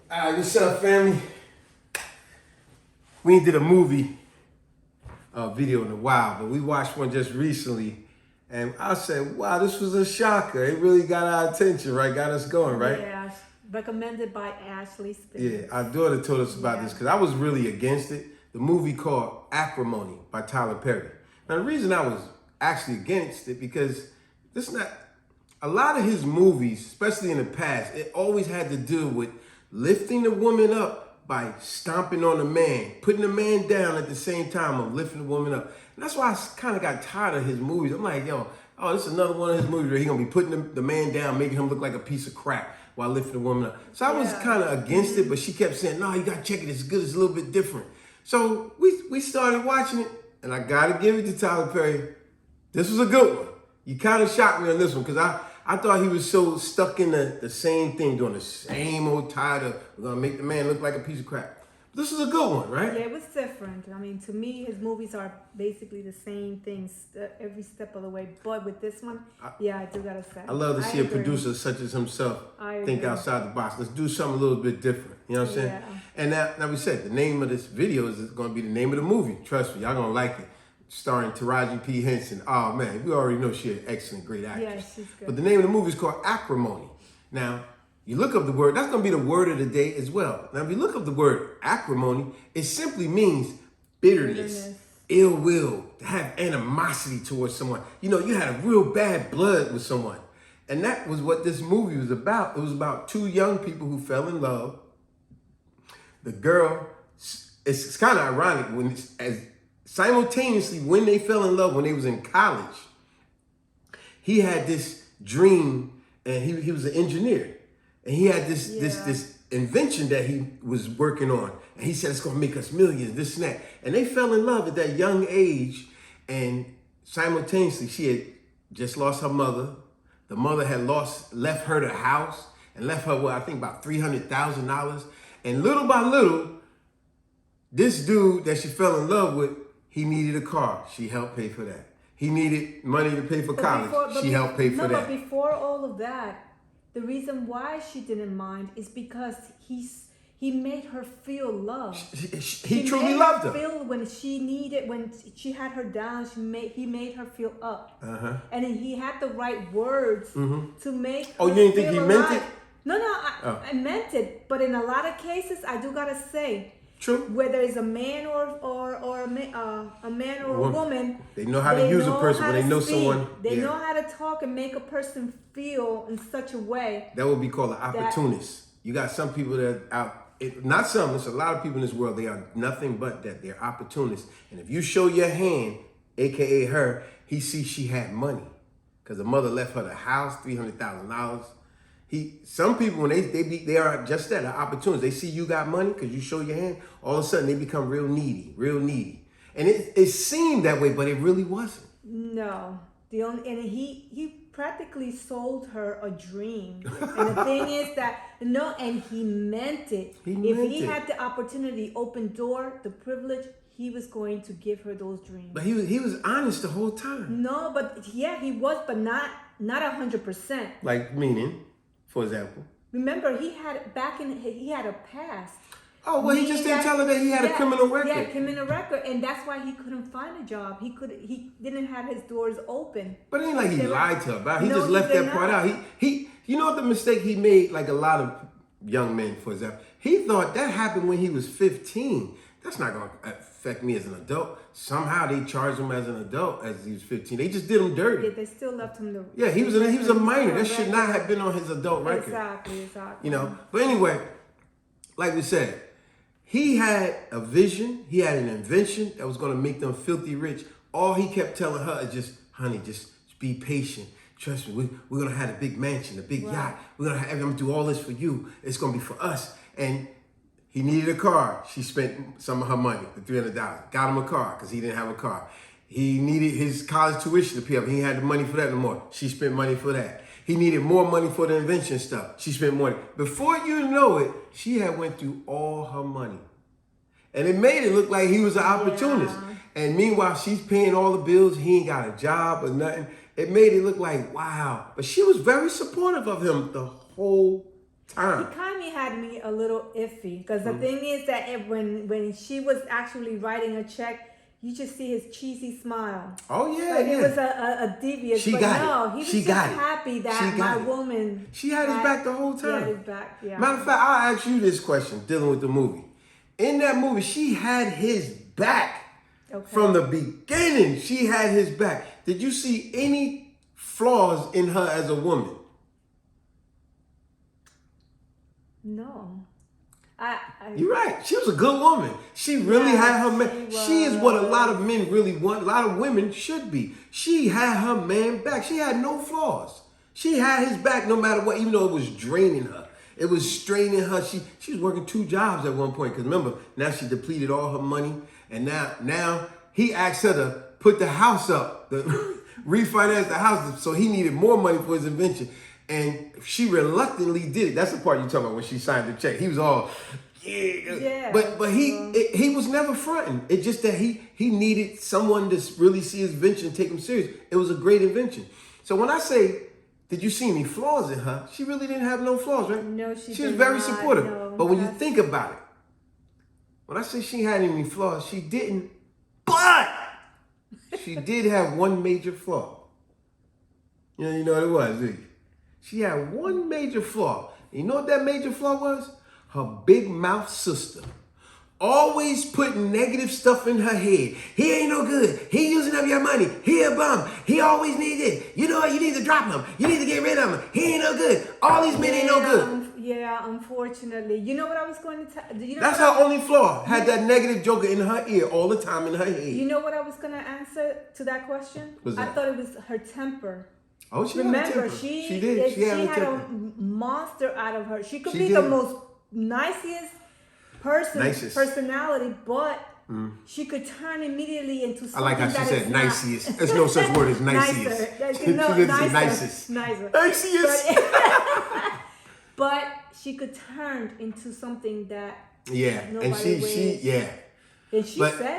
All right, what's up, family? We ain't did a movie video in a while, but we watched one just recently, and I said, wow, this was a shocker. It really got our attention, right? Got us going, right? Yeah, recommended by Ashley Spence. Yeah, our daughter told us about this because I was really against it. The movie called Acrimony by Tyler Perry. Now, the reason I was actually against it because this not a lot of his movies, especially in the past, it always had to do with lifting the woman up by stomping on the man, putting the man down at the same time of lifting the woman up. And that's why I kind of got tired of his movies. I'm like, yo, this is another one of his movies where he's going to be putting the man down, making him look like a piece of crap while lifting the woman up. So I was kind of against it, but she kept saying, no, you got to check it. It's good. It's a little bit different. So we started watching it, and I got to give it to Tyler Perry. This was a good one. You kind of shocked me on this one because I thought he was so stuck in the same thing, doing the same old tired of, we're going to make the man look like a piece of crap. This is a good one, right? Yeah, it was different. I mean, to me, his movies are basically the same things every step of the way. But with this one, I do gotta say. I love to see a producer such as himself think outside the box. Let's do something a little bit different. You know what I'm saying? Yeah. And now we said, the name of this video is going to be the name of the movie. Trust me, y'all going to like it. Starring Taraji P. Henson. Oh, man, we already know she's an excellent, great actress. Yeah, she's good. But the name of the movie is called Acrimony. Now, you look up the word, that's going to be the word of the day as well. Now, if you look up the word acrimony, it simply means bitterness, ill will, to have animosity towards someone. You know, you had a real bad blood with someone. And that was what this movie was about. It was about two young people who fell in love. The girl, it's kind of ironic when simultaneously when they fell in love, when they was in college, he had this dream, and he was an engineer. And he had this invention that he was working on. And he said, it's going to make us millions, this and that. And they fell in love at that young age. And simultaneously, she had just lost her mother. The mother had left her the house and left her, I think about $300,000. And little by little, this dude that she fell in love with, he needed a car. She helped pay for that. He needed money to pay for college. She helped pay for that. But before all of that, the reason why she didn't mind is because he made her feel loved. He truly loved her. Feel when she had her down, he made her feel up. And he had the right words to make her Oh, you didn't think he meant it? No, I meant it. But in a lot of cases, I do gotta say, true. Whether it's a man or a man or a woman, they know how to use a person when they know someone. They know how to talk and make a person feel in such a way. That would be called an opportunist. You got some people that not some, there's a lot of people in this world, they are nothing but that. They're opportunists. And if you show your hand, aka her, he sees she had money. Because the mother left her the house, $300,000. Some people, when they are just that, an opportunist. They see you got money because you show your hand, all of a sudden they become real needy. And it seemed that way, but it really wasn't. No. He practically sold her a dream. And the thing is that, and he meant it. If he had the opportunity, open door, the privilege, he was going to give her those dreams. But he was honest the whole time. No, but yeah, he was, but not 100%. Like meaning, for example. Remember, he had a past. Oh, well, he just didn't tell her that he had a criminal record. Yeah, criminal record, and that's why he couldn't find a job. He didn't have his doors open. But it ain't like he lied to her about it. He just left that part out. You know what the mistake he made, like a lot of young men, for example? He thought that happened when he was 15. That's not going to affect me as an adult. Somehow they charged him as an adult as he was 15. They just did him dirty. Yeah, they still left him. Yeah, he was a minor. That should not have been on his adult record. Exactly. You know, but anyway, like we said, he had a vision. He had an invention that was going to make them filthy rich. All he kept telling her is just, honey, just be patient. Trust me, we're going to have a big mansion, a big yacht. I'm going to do all this for you. It's going to be for us. And he needed a car. She spent some of her money, the $300. Got him a car because he didn't have a car. He needed his college tuition to pay up. He had the money for that no more. She spent money for that. He needed more money for the invention stuff. She spent money. Before you know it, she had went through all her money. And it made it look like he was an opportunist. Yeah. And meanwhile, she's paying all the bills. He ain't got a job or nothing. It made it look like, wow. But she was very supportive of him the whole time. He kind of had me a little iffy because the thing is that when she was actually writing a check, you just see his cheesy smile. Oh yeah, like yeah. It was a devious. She but got no, it. he was She just got it. happy that She my got it. woman. She had his back the whole time. She had his back. Yeah. Matter of fact, I'll ask you this question dealing with the movie. In that movie, she had his back. Okay. From the beginning, she had his back. Did you see any flaws in her as a woman? No. You're right. She was a good woman. She really had her man. She is what a lot of men really want. A lot of women should be. She had her man back. She had no flaws. She had his back no matter what, even though it was draining her. It was straining her. She was working 2 jobs at one point. Because remember, now she depleted all her money. And now he asked her to put the house up, refinance the house. So he needed more money for his invention. And she reluctantly did it. That's the part you talking about when she signed the check. He was all, yeah. But he was never fronting. It's just that he needed someone to really see his invention and take him serious. It was a great invention. So when I say, did you see any flaws in her? She really didn't have no flaws, right? No, she was did very not, supportive. no, but when you think about it, when I say she had any flaws, she didn't. But she did have one major flaw. You know what it was, didn't you? She had one major flaw. You know what that major flaw was? Her big mouth sister. Always putting negative stuff in her head. He ain't no good. He using up your money. He a bum. He always needs it. You know what? You need to drop him. You need to get rid of him. He ain't no good. All these men ain't no good. Unfortunately. You know what I was going to tell you? That's her only flaw. Had that negative joker in her ear all the time in her head. You know what I was going to answer to that question? What's that? I thought it was her temper. Oh, she Remember, had a temper. she did. She had a monster out of her. She could be the most nicest personality, but she could turn immediately into something. I like how she said nicest. There's no such word as nicest. She didn't say nicest. Nicest. But she could turn into something that and she said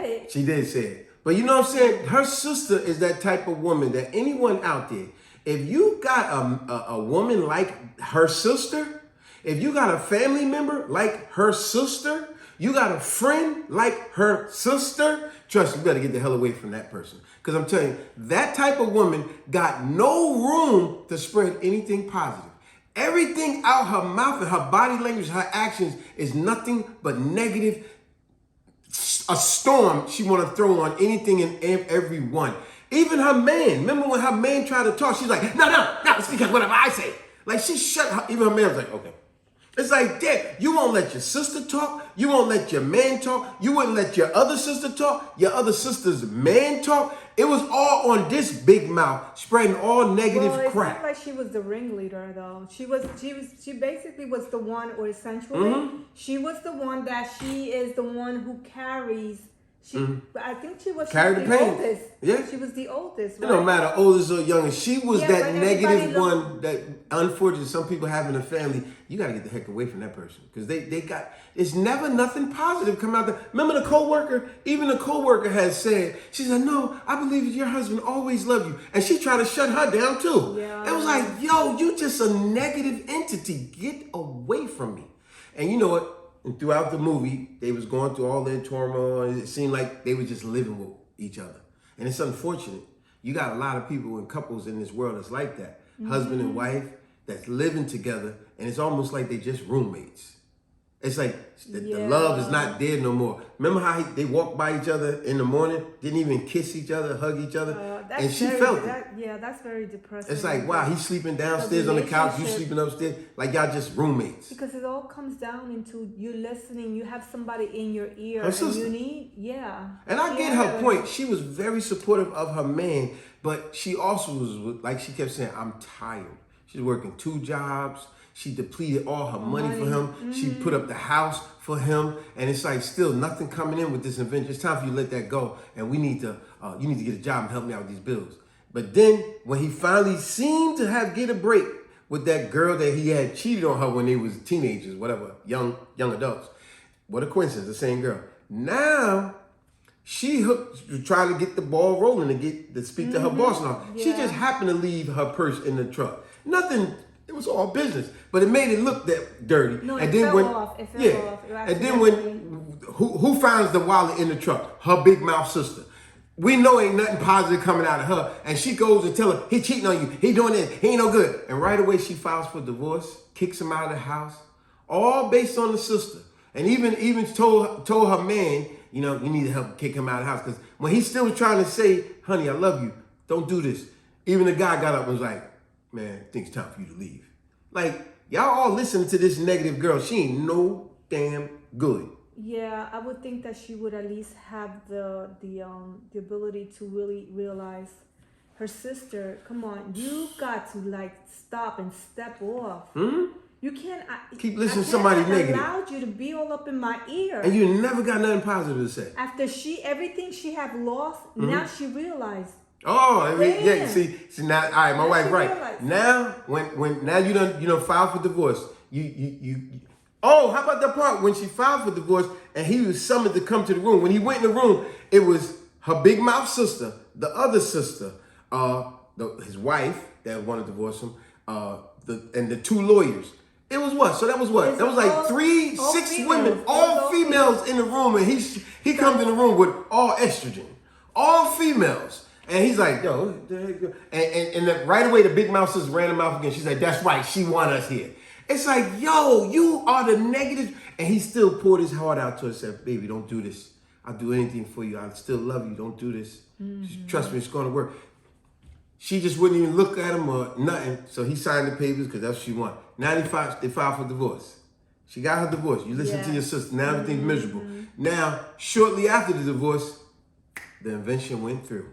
it. She did say it. But you know what I'm saying? Her sister is that type of woman that anyone out there, if you got a woman like her sister, if you got a family member like her sister, you got a friend like her sister, trust me, you better get the hell away from that person. Because I'm telling you, that type of woman got no room to spread anything positive. Everything out her mouth and her body language, her actions is nothing but negative. A storm she want to throw on anything and everyone. Even her man. Remember when her man tried to talk? She's like, no, it's because whatever I say. Like she shut her. Even her man was like, okay. It's like that. You won't let your sister talk. You won't let your man talk. You wouldn't let your other sister talk. Your other sister's man talk. It was all on this big mouth, spreading all negative crap. It seemed like she was the ringleader, though. She basically was the one, or essentially, she was the one that she is the one who carries. I think she was the oldest. Yeah. She was the oldest, right? It don't matter oldest or youngest. She was that negative one one that, unfortunately, some people have in a family. You got to get the heck away from that person. Because it's never nothing positive come out there. Remember the co-worker? Even the co-worker has said, she said, no, I believe your husband always loved you. And she tried to shut her down too. Yeah. It was like, yo, you just a negative entity. Get away from me. And you know what? And throughout the movie, they was going through all their turmoil. And it seemed like they were just living with each other. And it's unfortunate. You got a lot of people and couples in this world that's like that. Husband and wife that's living together. And it's almost like they just roommates. It's like the love is not there no more. Remember how they walked by each other in the morning, didn't even kiss each other, hug each other? And she felt it. Yeah, that's very depressing. It's like, wow, he's sleeping downstairs on the couch, you sleeping upstairs, like y'all just roommates. Because it all comes down into you listening, you have somebody in your ear, her sister. And you need, And I get her point. She was very supportive of her man, but she also was, like she kept saying, I'm tired. She's working 2 jobs. She depleted all her money for him. She put up the house for him. And it's like still nothing coming in with this invention. It's time for you to let that go. And you need to get a job and help me out with these bills. But then when he finally seemed to get a break with that girl that he had cheated on her when they was teenagers, whatever, young adults. What a coincidence, the same girl. Now she trying to get the ball rolling to speak to her boss now. She just happened to leave her purse in the truck. Nothing It was all business, but it made it look that dirty. No, and it then fell off. It fell off. And then when who finds the wallet in the truck? Her big mouth sister. We know ain't nothing positive coming out of her, and she goes and tell her he cheating on you. He doing this. He ain't no good. And right away she files for divorce, kicks him out of the house, all based on the sister. And even told her man, you know, you need to help kick him out of the house because when he still was trying to say, honey, I love you. Don't do this. Even the guy got up and was like, man, I think it's time for you to leave. Like, y'all all listening to this negative girl. She ain't no damn good. Yeah, I would think that she would at least have the ability to really realize her sister. Come on, you got to like stop and step off. Mm-hmm. You can't keep listening to somebody negative. I allowed you to be all up in my ear, and you never got nothing positive to say. After everything she had lost, now she realized. Oh, I mean, yeah. See now, all right, my wife, right realized. now when now you done filed for divorce. You. Oh, how about the part when she filed for divorce and he was summoned to come to the room? When he went in the room, it was her big mouth sister, the other sister, his wife that wanted to divorce him, and the two lawyers. It was what? So that was what? That was like six females. Women, all females in the room, and he comes in the room with all estrogen, all females. And he's like, yo, and right away the big mouth sister ran her mouth again. She's like, that's right, she want us here. It's like, yo, you are the negative. And he still poured his heart out to her and said, baby, don't do this. I'll do anything for you. I still love you. Don't do this. Mm-hmm. Trust me, it's going to work. She just wouldn't even look at him or nothing. So he signed the papers because that's what she wanted. Now they filed for divorce. She got her divorce. You listen to your sister. Now everything's miserable. Now, shortly after the divorce, the invention went through.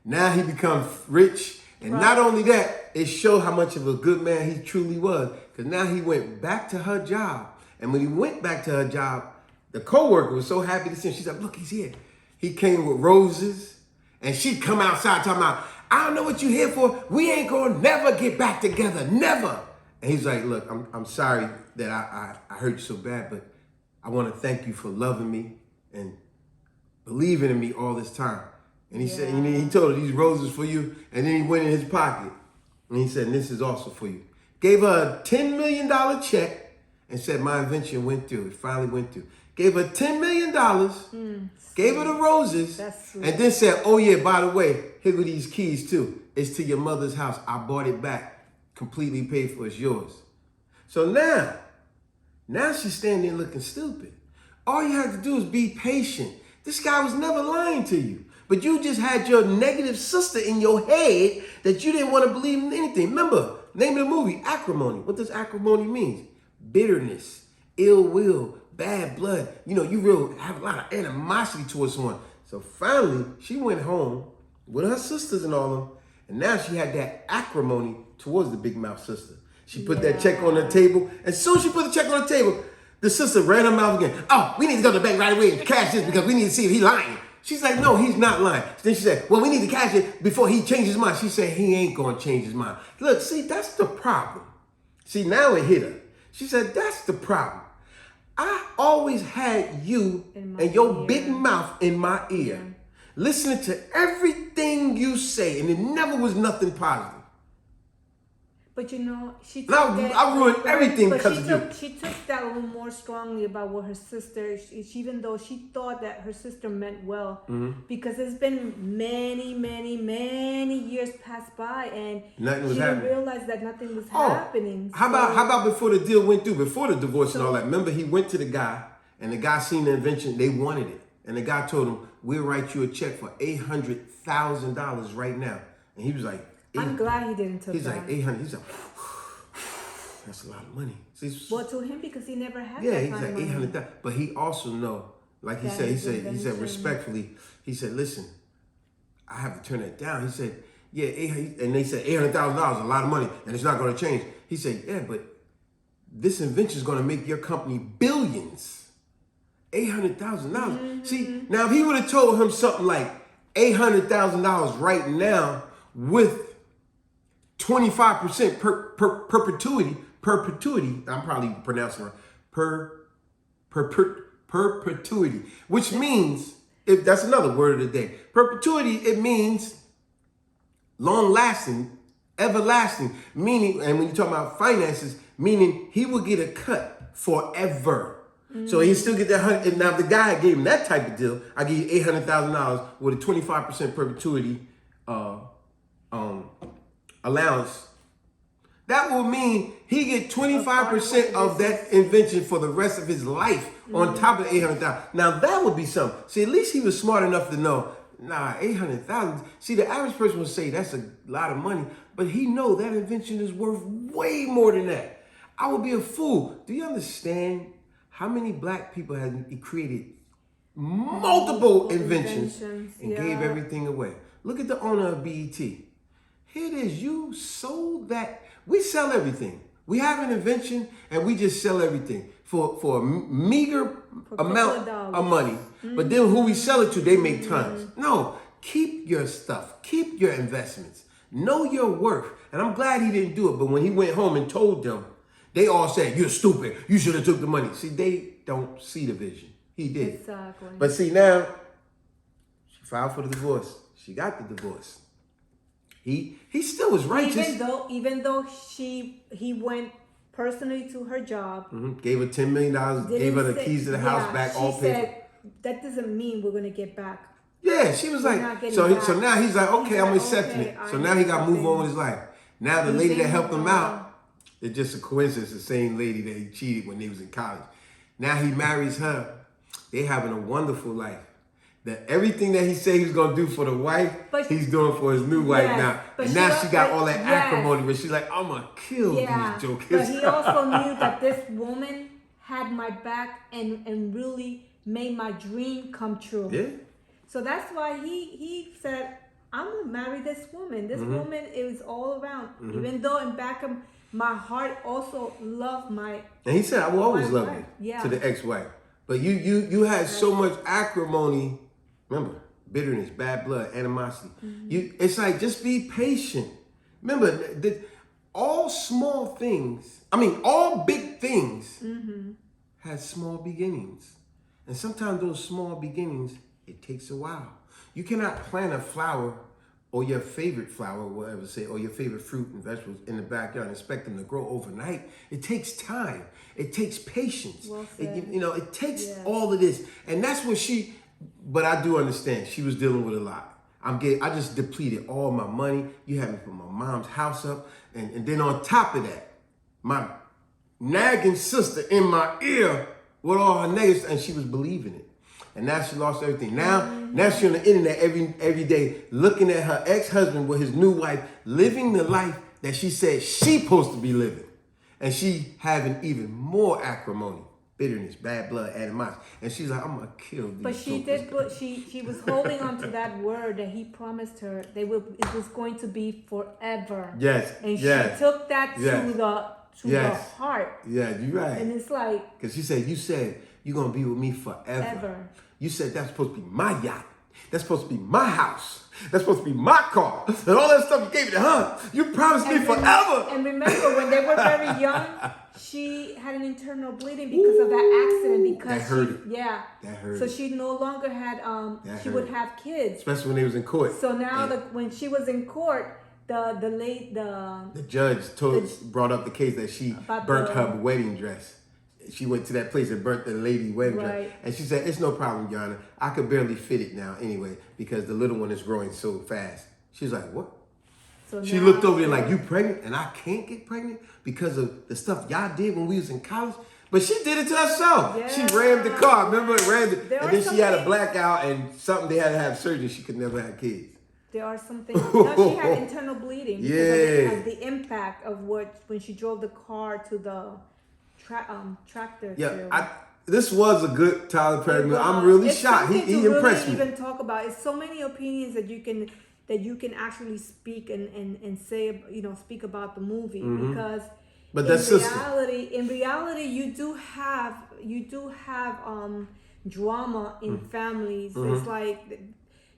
Now he becomes rich. And not only that, it showed how much of a good man he truly was. Because now he went back to her job. And when he went back to her job, the co-worker was so happy to see him. She said, look, he's here. He came with roses. And she'd come outside talking about, I don't know what you're here for. We ain't going to never get back together. Never. And he's like, look, I'm sorry that I hurt you so bad. But I want to thank you for loving me and believing in me all this time. And he said, he told her, these roses for you. And then he went in his pocket. And he said, this is also for you. Gave her a $10 million check and said, my invention went through. It finally went through. Gave her $10 million. Gave her the roses. And then said, oh, yeah, by the way, here are these keys, too. It's to your mother's house. I bought it back. Completely paid for. It's yours. So now she's standing there looking stupid. All you have to do is be patient. This guy was never lying to you. But you just had your negative sister in your head that you didn't want to believe in anything. Remember, name of the movie, Acrimony. What does acrimony mean? Bitterness, ill will, bad blood. You know, you really have a lot of animosity towards someone. So finally, she went home with her sisters and all of them. And now she had that acrimony towards the big mouth sister. She put that check on the table. As soon as she put the check on the table, the sister ran her mouth again. Oh, we need to go to the bank right away and cash this because we need to see if he's lying. She's like, no, he's not lying. Then she said, well, we need to cash it before he changes his mind. She said, he ain't going to change his mind. Look, see, that's the problem. See, now it hit her. She said, that's the problem. I always had you and your big mouth in my ear, listening to everything you say, and it never was nothing positive. But you know, I ruined everything because of you. She took that a little more strongly about what her sister, even though she thought that her sister meant well, because it's been many, many, many years passed by, and nothing was she happening. didn't realize that nothing was happening. How about before the deal went through, before the divorce and all that? Remember, he went to the guy, and the guy seen the invention. They wanted it, and the guy told him, "We'll write you a check for $800,000 right now," and he was like. I'm glad he didn't take that. He's like 800. He's like, that's a lot of money. See, well, to him because he never had. Yeah, he's like 800,000. But he also know, like he said respectfully. He said, listen, I have to turn that down. He said, yeah, and they said $800,000 is a lot of money, and it's not going to change. He said, yeah, but this invention is going to make your company billions. $800,000. See, now if he would have told him something like $800,000 right now with 25% perpetuity, I'm probably pronouncing it perpetuity, which means, if that's another word of the day, perpetuity, it means long lasting Everlasting, meaning, and when you talk about finances, meaning he will get a cut forever. So he still get that $100. Now, if the guy gave him that type of deal, I give you $800,000 with a 25% perpetuity allowance. That will mean he get 25% of that invention for the rest of his life on top of the $800,000. Now that would be something. See, at least he was smart enough to know, nah, $800,000. See, the average person would say that's a lot of money, but he know that invention is worth way more than that. I would be a fool. Do you understand how many black people have created multiple inventions and gave everything away? Look at the owner of BET. Here it is. You sold that. We sell everything. We have an invention and we just sell everything for a meager amount of money. But then who we sell it to, they make tons. No, keep your stuff. Keep your investments. Know your worth. And I'm glad he didn't do it. But when he went home and told them, they all said, you're stupid. You should have took the money. See, they don't see the vision. He did. Exactly. But see, now, she filed for the divorce. She got the divorce. He still was righteous. Even though he went personally to her job, gave her $10 million, gave her the keys to the house back, all paid. She said, that doesn't mean we're gonna get back. Yeah, she was like, so now he's like, okay, I'm accepting it. So now he got to move on with his life. Now the lady that helped him out, it's just a coincidence, the same lady that he cheated when he was in college. Now he marries her. They're having a wonderful life. That everything that he said he was going to do for the wife, he's doing for his new wife now. And now she got all that acrimony where she's like, I'm going to kill these jokers. But he also knew that this woman had my back and really made my dream come true. Yeah. So that's why he said, I'm going to marry this woman. This woman is all around. Even though in back of my heart also loved my... And he said, I will always love you to the ex-wife. But you had so much acrimony. Remember, bitterness, bad blood, animosity. It's like, just be patient. Remember, all small things, all big things had small beginnings. And sometimes those small beginnings, it takes a while. You cannot plant a flower or your favorite flower, whatever say, or your favorite fruit and vegetables in the backyard and expect them to grow overnight. It takes time. It takes patience. Well it takes all of this. And that's what but I do understand. She was dealing with a lot. I just depleted all my money. You had me put my mom's house up. And then on top of that, my nagging sister in my ear with all her negatives, and she was believing it. And now she lost everything. Now she's on the internet every day looking at her ex-husband with his new wife, living the life that she said she's supposed to be living. And she having even more acrimony, bitterness, bad blood, animosity. And she's like, I'm going to kill these But she was holding on to that word that he promised her. It was going to be forever. Yes. And she took that to the heart. Yeah, you're right. And it's like... Because you said, you're going to be with me forever. You said that's supposed to be my yacht. That's supposed to be my house. That's supposed to be my car. And all that stuff you gave me, you promised me forever. And remember, when they were very young, she had an internal bleeding because of that accident. Because that hurt it. Yeah. That hurt So she no longer had, she would have kids. Especially when they was in court. So now when she was in court, the judge brought up the case that she burnt her wedding dress. She went to that place and burnt the lady wedding dress. And she said, it's no problem, Your Honor. I could barely fit it now anyway because the little one is growing so fast. She's like, what? So she looked over there like, you pregnant and I can't get pregnant because of the stuff y'all did when we was in college? But she did it to herself. Yeah. She rammed the car, remember? And then she had a blackout and something they had to have surgery. She could never have kids. There are some things. No, she had internal bleeding because of the impact of when she drove the car to the... tractor. Yeah, this was a good Tyler Perry movie. I'm really shocked. He impressed me. Even talk about it's so many opinions that you can actually speak and say, speak about the movie because in reality you do have drama in families. It's like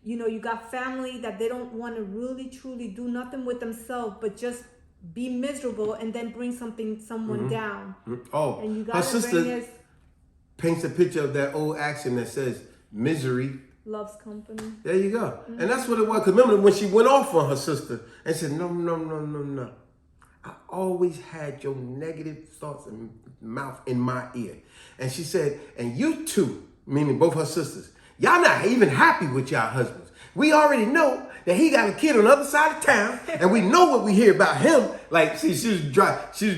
you got family that they don't want to really truly do nothing with themselves but just be miserable and then bring someone down. Oh, and her sister paints a picture of that old axiom that says misery Loves company. There you go. And that's what it was. Because remember when she went off on her sister and said, no. I always had your negative thoughts and mouth in my ear. And she said, and you two, meaning both her sisters, y'all not even happy with y'all husbands. We already know that he got a kid on the other side of town, and we know what we hear about him. Like, see, she was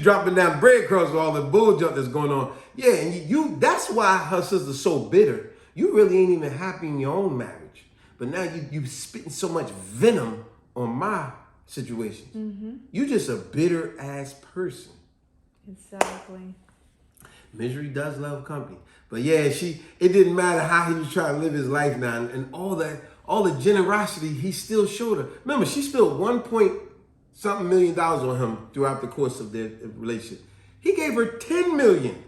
dropping down breadcrumbs with all the bull junk that's going on. Yeah, and you that's why her sister's so bitter. You really ain't even happy in your own marriage. But now you spitting so much venom on my situation. You just a bitter ass person. Exactly. Misery does love company. But yeah, it didn't matter how he was trying to live his life now, and all the generosity he still showed her. Remember, she spent $1 million on him throughout the course of their relationship. He gave her $10 million,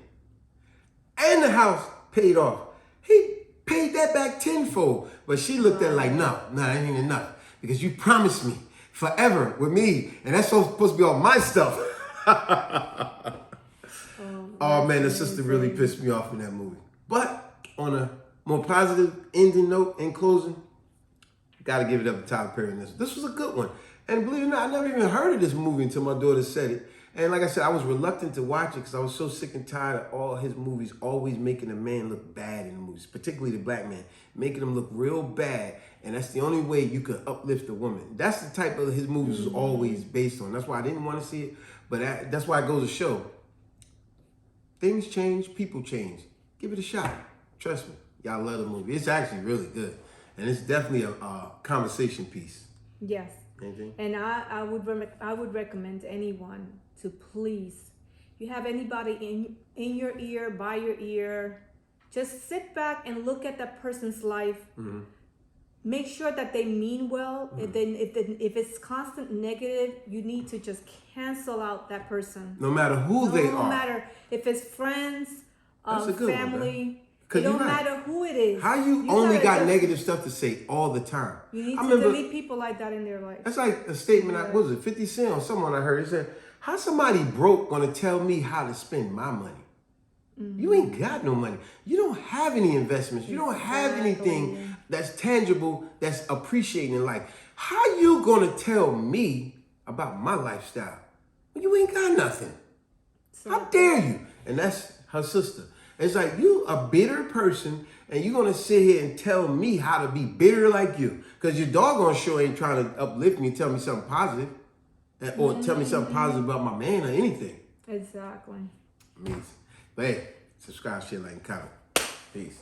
and the house paid off. He paid that back tenfold, but she looked at it like, no, that ain't enough, because you promised me forever with me, and that's supposed to be all my stuff. Oh man, the sister really pissed me off in that movie. But on a more positive ending note, in closing, gotta give it up to Tyler Perry. This was a good one. And believe it or not, I never even heard of this movie until my daughter said it. And like I said, I was reluctant to watch it because I was so sick and tired of all his movies always making a man look bad in the movies, particularly the black man, making him look real bad. And that's the only way you could uplift a woman. That's the type of his movies was always based on. That's why I didn't want to see it. But that's why it goes to show. Things change, people change. Give it a shot. Trust me. Y'all love the movie. It's actually really good. And it's definitely a conversation piece. Yes. Anything? And I would recommend anyone to please, you have anybody in your ear, by your ear, just sit back and look at that person's life. Make sure that they mean well. If it's constant negative, you need to just cancel out that person. No matter who they are. No matter if it's friends, family. It don't matter who it is. How you only got negative stuff to say all the time? You need to delete people like that in their life. That's like a statement, what was it, 50 Cent or someone I heard. He said, how somebody broke gonna tell me how to spend my money? You ain't got no money. You don't have any investments. You don't have anything that's tangible, that's appreciating in life. How you gonna tell me about my lifestyle when you ain't got nothing? How dare you? And that's her sister. It's like, you a bitter person, and you're gonna sit here and tell me how to be bitter like you. Because your doggone sure ain't trying to uplift me and tell me something positive. Or tell me something positive about my man or anything. Exactly. Amazing. But hey, subscribe, share, like, and comment. Peace.